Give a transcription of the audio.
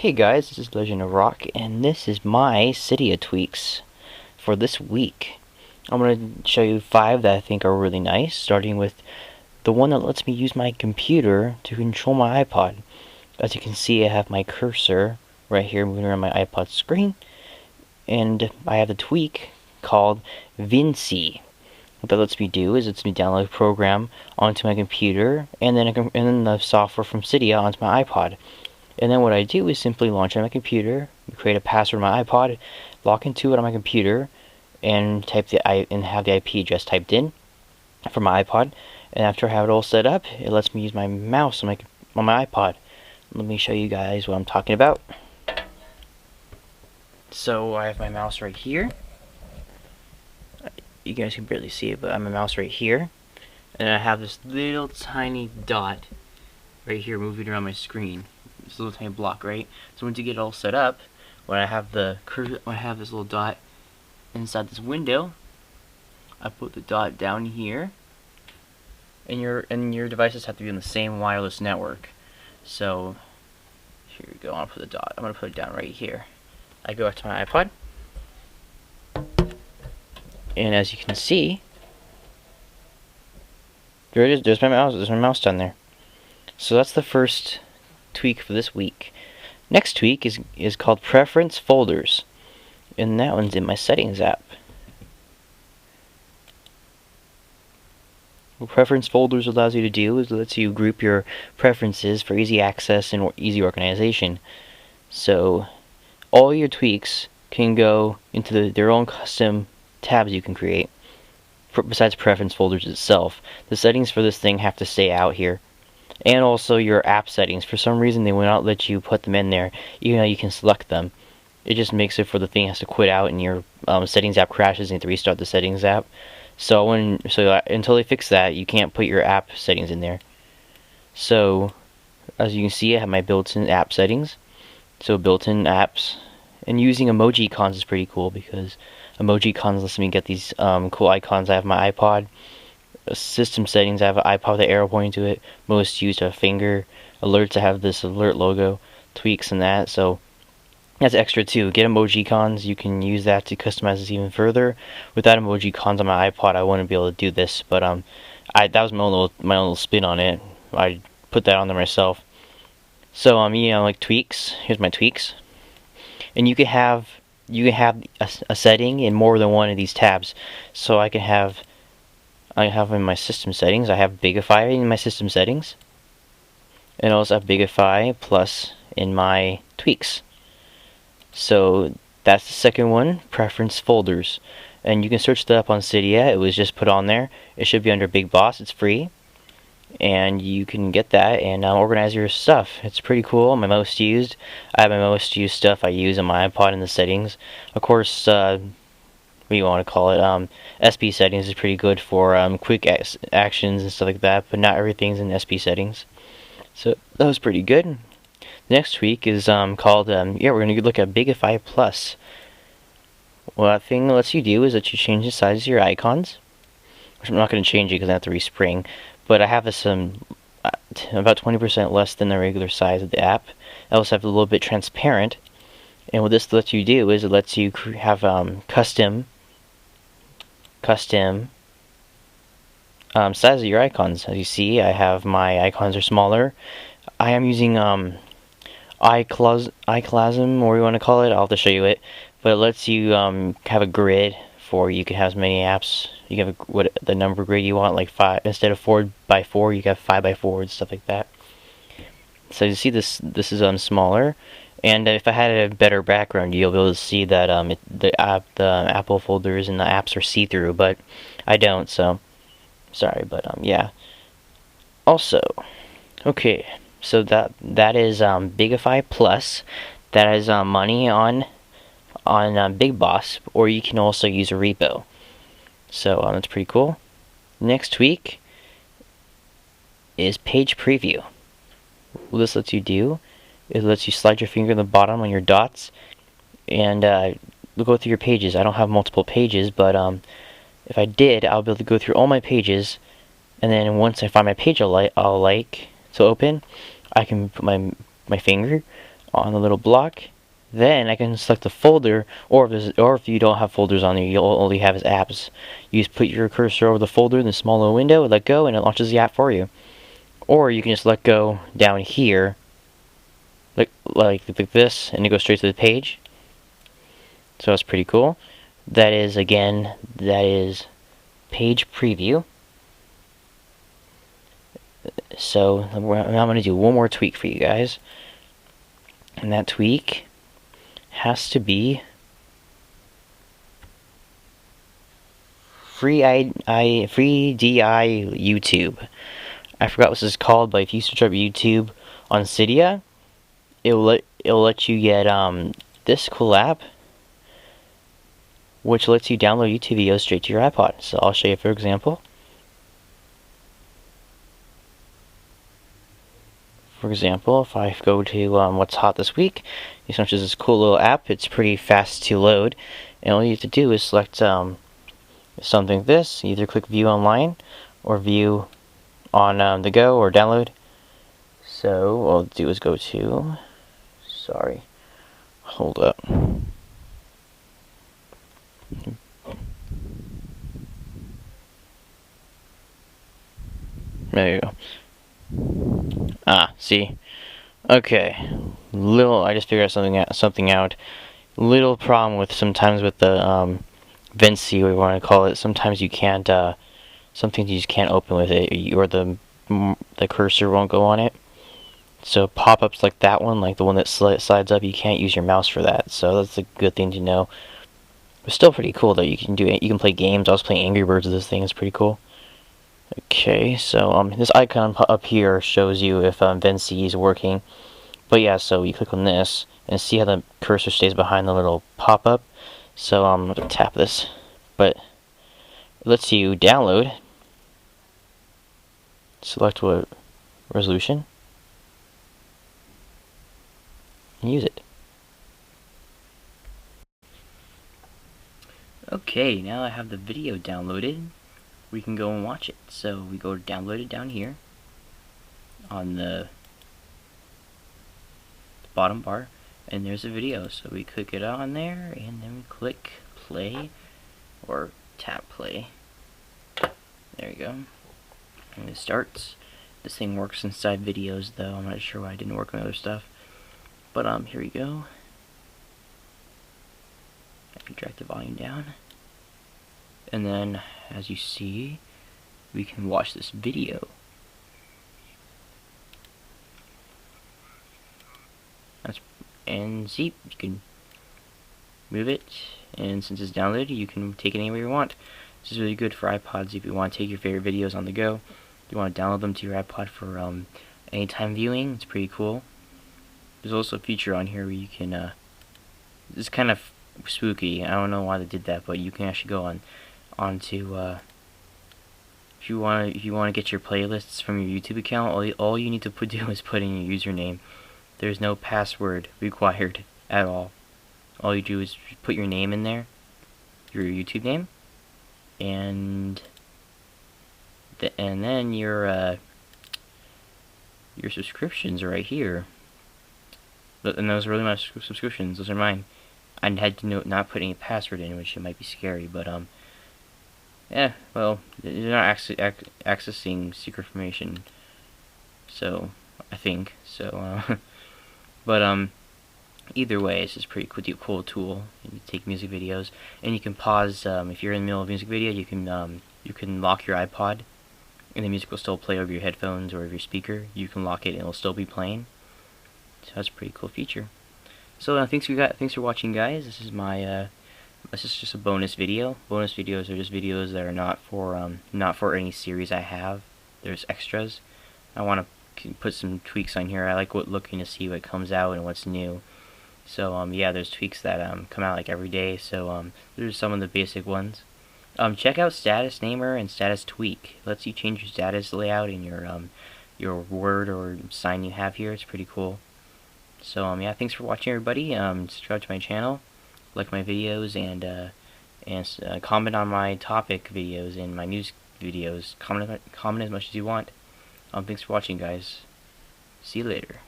Hey guys, this is Legend of Rock, and this is my Cydia tweaks for this week. I'm going to show you 5 that I think are really nice, starting with the one that lets me use my computer to control my iPod. As you can see, I have my cursor right here moving around my iPod screen, and I have a tweak called Veecy. What that lets me do is it lets me download a program onto my computer, and then the software from Cydia onto my iPod. And then what I do is simply launch on my computer, create a password on my iPod, log into it on my computer, and have the IP address typed in for my iPod. And after I have it all set up, it lets me use my mouse on my iPod. Let me show you guys what I'm talking about. So I have my mouse right here. You guys can barely see it, but I have my mouse right here, and I have this little tiny dot right here moving around my screen. This little tiny block, right? So once you get it all set up, when I have this little dot inside this window, I put the dot down here, and your devices have to be on the same wireless network. So here we go. I'm gonna put it down right here. I go back to my iPod, and as you can see, there it is. There's my mouse. There's my mouse down there. So that's the first tweak for this week. Next tweak is called Preference Folders, and that one's in my Settings app. What Preference Folders allows you to do is it lets you group your preferences for easy access and easy organization. So all your tweaks can go into their own custom tabs you can create. Besides Preference Folders itself, the settings for this thing have to stay out here. And also your app settings. For some reason they will not let you put them in there, even though you can select them. It just makes it for the thing has to quit out and your settings app crashes and you have to restart the settings app. So until they fix that, you can't put your app settings in there. So as you can see, I have my built-in app settings. So built-in apps, and using emoji icons is pretty cool because emoji icons lets me get these cool icons. I have my iPod. System settings, I have an iPod with an arrow pointing to it. Most used, a finger. Alerts, I have this alert logo. Tweaks and that, so that's extra too. Get emoji icons, you can use that to customize this even further. Without emoji icons on my iPod, I wouldn't be able to do this, but that was my own little spin on it. I put that on there myself. So like tweaks. Here's my tweaks, and you can have a setting in more than one of these tabs. So I have in my system settings, I have Bigify in my system settings, and I also have Bigify plus in my tweaks. So that's the second one, Preference Folders, and you can search that up on Cydia. It was just put on there. It should be under Big Boss. It's free, and you can get that and organize your stuff. It's pretty cool. My most used, I have my most used stuff I use on my iPod in the settings. Of course, what you want to call it, SP settings is pretty good for quick actions and stuff like that, but not everything's in SP settings. So that was pretty good. The next tweak is called, we're going to look at Bigify Plus. What that thing lets you do is that you change the size of your icons, which I'm not going to change it because I have to respring, but I have this about 20% less than the regular size of the app. I also have it a little bit transparent, and what this lets you do is it lets you have custom size of your icons. As you see, I have my icons are smaller. I am using iClasm, or you want to call it. I'll have to show you it, but it lets you have a grid for you can have as many apps. You have what the number grid you want, like 5 instead of 4x4. You can have 5x4 and stuff like that. So you see this is smaller. And if I had a better background, you'll be able to see that the Apple folders and the apps are see-through, but I don't, so sorry. But yeah. Also, okay, so that is Bigify Plus. That is money on Big Boss, or you can also use a repo. So that's pretty cool. Next tweak is Page Preview. What this lets you do, it lets you slide your finger in the bottom on your dots and go through your pages. I don't have multiple pages, but if I did, I'll be able to go through all my pages, and then once I find my page I'll like to open, I can put my finger on the little block. Then I can select the folder, or if you don't have folders on there, you'll only have as apps. You just put your cursor over the folder in the small little window, let go, and it launches the app for you. Or you can just let go down here, like this, and it goes straight to the page. So that's pretty cool. That is page preview. So I'm going to do one more tweak for you guys, and that tweak has to be free DI YouTube. I forgot what this is called, but if you search up YouTube on Cydia, it'll let you get this cool app, which lets you download YouTube videos straight to your iPod. So I'll show you for example. For example, if I go to what's hot this week, you search this cool little app. It's pretty fast to load, and all you have to do is select something like this. Either click View Online or View on the go or download. So what I'll do is go to. Sorry, hold up. There you go. See? Okay. I just figured something out. Little problem with sometimes with the Veecy, or you want to call it. Sometimes you can't. Some things you just can't open with it, or the cursor won't go on it. So pop-ups like that one, like the one that slides up, you can't use your mouse for that. So that's a good thing to know. It's still pretty cool though. You can do it. You can play games. I was playing Angry Birds with this thing. It's pretty cool. Okay, so this icon up here shows you if Veecy is working. But yeah, so you click on this and see how the cursor stays behind the little pop-up. So I'm going to tap this, but it lets you download. Select what resolution and use it. Okay, now I have the video downloaded. We can go and watch it. So we go to download it down here on the bottom bar, and there's a video. So we click it on there, and then we click play or tap play. There you go. And it starts. This thing works inside videos though. I'm not sure why it didn't work on other stuff. But here we go. I can drag the volume down. And then, as you see, we can watch this video. And see, you can move it, and since it's downloaded, you can take it anywhere you want. This is really good for iPods if you want to take your favorite videos on the go. You want to download them to your iPod for anytime viewing. It's pretty cool. There's also a feature on here where you can, it's kind of spooky. I don't know why they did that, but you can actually go onto if you want to get your playlists from your YouTube account, all you need to do is put in your username. There's no password required at all. All you do is put your name in there, your YouTube name, and then your subscriptions are right here. And those are really my subscriptions. Those are mine. I had to not put any password in, which it might be scary, but yeah, well, you're not accessing secret information, so I think so. But either way, it's just pretty cool tool. You take music videos, and you can pause if you're in the middle of a music video. You can lock your iPod, and the music will still play over your headphones or over your speaker. You can lock it, and it'll still be playing. So that's a pretty cool feature. So thanks for watching, guys. This is my this is just a bonus video. Bonus videos are just videos that are not for any series I have. There's extras. I want to put some tweaks on here. I like looking to see what comes out and what's new. So yeah, there's tweaks that come out like every day. So there's some of the basic ones. Check out Status Namer and Status Tweak. It lets you change your status layout in your word or sign you have here. It's pretty cool. So yeah, thanks for watching, everybody. Subscribe to my channel, like my videos, and comment on my topic videos and my news videos. Comment as much as you want. Thanks for watching, guys. See you later.